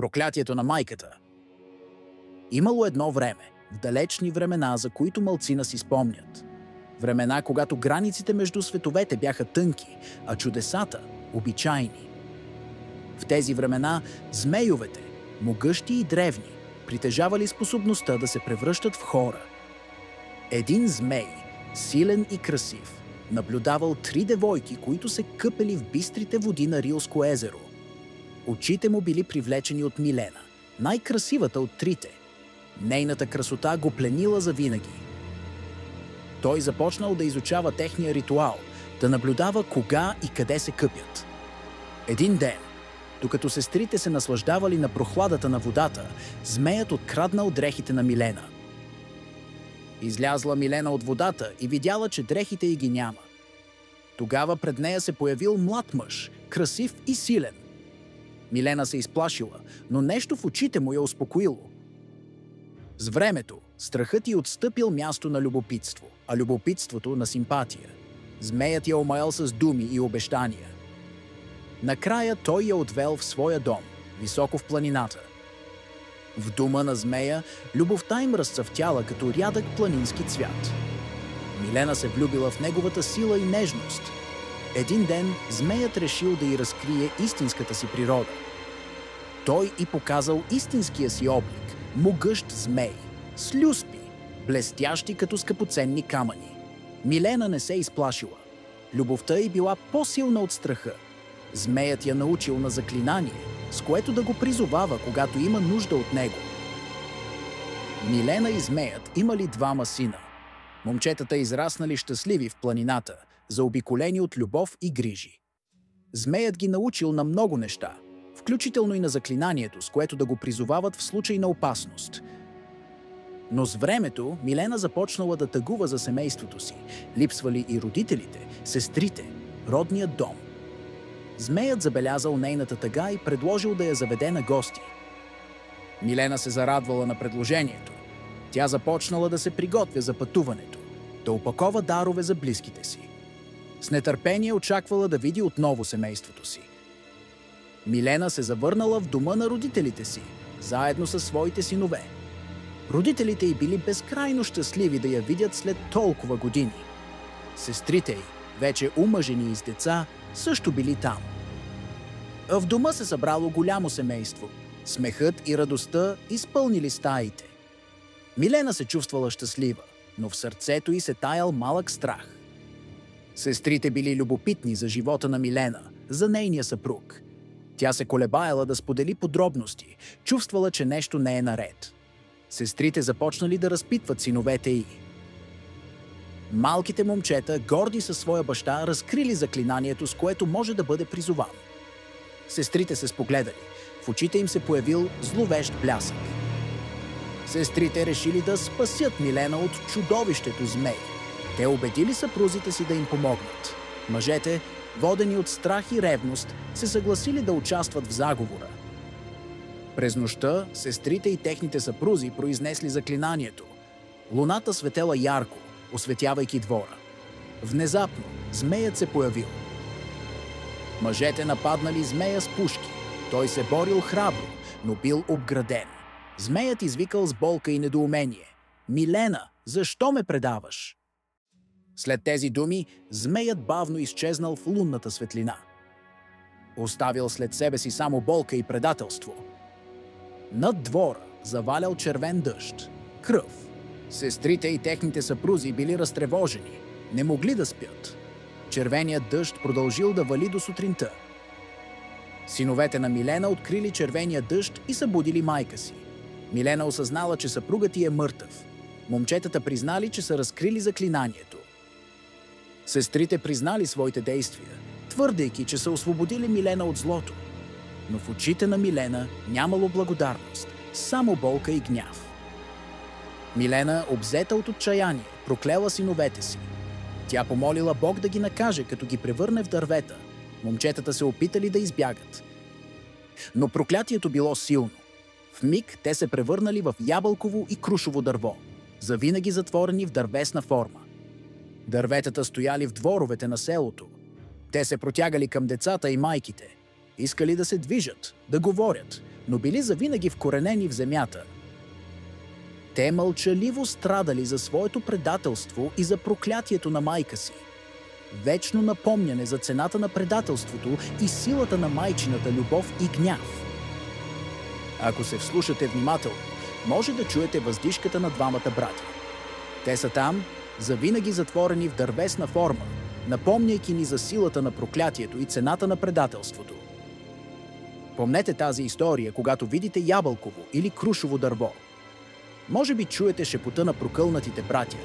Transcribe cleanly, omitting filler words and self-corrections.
Проклятието на майката. Имало едно време, в далечни времена, за които малцина си спомнят. Времена, когато границите между световете бяха тънки, а чудесата – обичайни. В тези времена змейовете, могъщи и древни, притежавали способността да се превръщат в хора. Един змей, силен и красив, наблюдавал 3 девойки, които се къпели в бистрите води на Рилско езеро. Очите му били привлечени от Милена, най-красивата от 3-те. Нейната красота го пленила завинаги. Той започнал да изучава техния ритуал, да наблюдава кога и къде се къпят. Един ден, докато сестрите се наслаждавали на прохладата на водата, змеят откраднал дрехите на Милена. Излязла Милена от водата и видяла, че дрехите й ги няма. Тогава пред нея се появил млад мъж, красив и силен. Милена се изплашила, но нещо в очите му я успокоило. С времето, страхът й отстъпил място на любопитство, а любопитството на симпатия. Змеят я омаял с думи и обещания. Накрая той я отвел в своя дом, високо в планината. В дома на змея любовта им разцъфтяла като рядък планински цвят. Милена се влюбила в неговата сила и нежност. Един ден змеят решил да й разкрие истинската си природа. Той й показал истинския си облик – могъщ змей, с люспи, блестящи като скъпоценни камъни. Милена не се изплашила. Любовта й била по-силна от страха. Змеят я научил на заклинание, с което да го призовава, когато има нужда от него. Милена и змеят имали 2 сина. Момчетата израснали щастливи в планината, заобиколени от любов и грижи. Змеят ги научил на много неща, включително и на заклинанието, с което да го призовават в случай на опасност. Но с времето Милена започнала да тъгува за семейството си. Липсвали и родителите, сестрите, родният дом. Змеят забелязал нейната тъга и предложил да я заведе на гости. Милена се зарадвала на предложението. Тя започнала да се приготвя за пътуването, да опакова дарове за близките си. С нетърпение очаквала да види отново семейството си. Милена се завърнала в дома на родителите си, заедно със своите синове. Родителите й били безкрайно щастливи да я видят след толкова години. Сестрите й, вече омъжени и с деца, също били там. А в дома се събрало голямо семейство. Смехът и радостта изпълнили стаите. Милена се чувствала щастлива, но в сърцето й се таял малък страх. Сестрите били любопитни за живота на Милена, за нейния съпруг. Тя се колебаяла да сподели подробности, чувствала, че нещо не е наред. Сестрите започнали да разпитват синовете й. Малките момчета, горди със своя баща, разкрили заклинанието, с което може да бъде призован. Сестрите се спогледали. В очите им се появил зловещ блясък. Сестрите решили да спасят Милена от чудовището змей. Те убедили съпрузите си да им помогнат. Мъжете, водени от страх и ревност, се съгласили да участват в заговора. През нощта сестрите и техните съпрузи произнесли заклинанието. Луната светела ярко, осветявайки двора. Внезапно змеят се появил. Мъжете нападнали змея с пушки. Той се борил храбро, но бил обграден. Змеят извикал с болка и недоумение. «Милена, защо ме предаваш?» След тези думи, змеят бавно изчезнал в лунната светлина. Оставил след себе си само болка и предателство. Над двора завалял червен дъжд. Кръв. Сестрите и техните съпрузи били разтревожени. Не могли да спят. Червеният дъжд продължил да вали до сутринта. Синовете на Милена открили червения дъжд и събудили майка си. Милена осъзнала, че съпругът й е мъртъв. Момчетата признали, че са разкрили заклинанието. Сестрите признали своите действия, твърдейки, че са освободили Милена от злото. Но в очите на Милена нямало благодарност, само болка и гняв. Милена, обзета от отчаяние, проклела синовете си. Тя помолила Бог да ги накаже, като ги превърне в дървета. Момчетата се опитали да избягат. Но проклятието било силно. В миг те се превърнали в ябълково и крушово дърво, завинаги затворени в дървесна форма. Дърветата стояли в дворовете на селото. Те се протягали към децата и майките. Искали да се движат, да говорят, но били завинаги вкоренени в земята. Те мълчаливо страдали за своето предателство и за проклятието на майка си. Вечно напомняне за цената на предателството и силата на майчината любов и гняв. Ако се вслушате внимателно, може да чуете въздишката на двамата братя. Те са там, завинаги затворени в дървесна форма, напомняйки ни за силата на проклятието и цената на предателството. Помнете тази история, когато видите ябълково или крушово дърво. Може би чуете шепота на прокълнатите братя,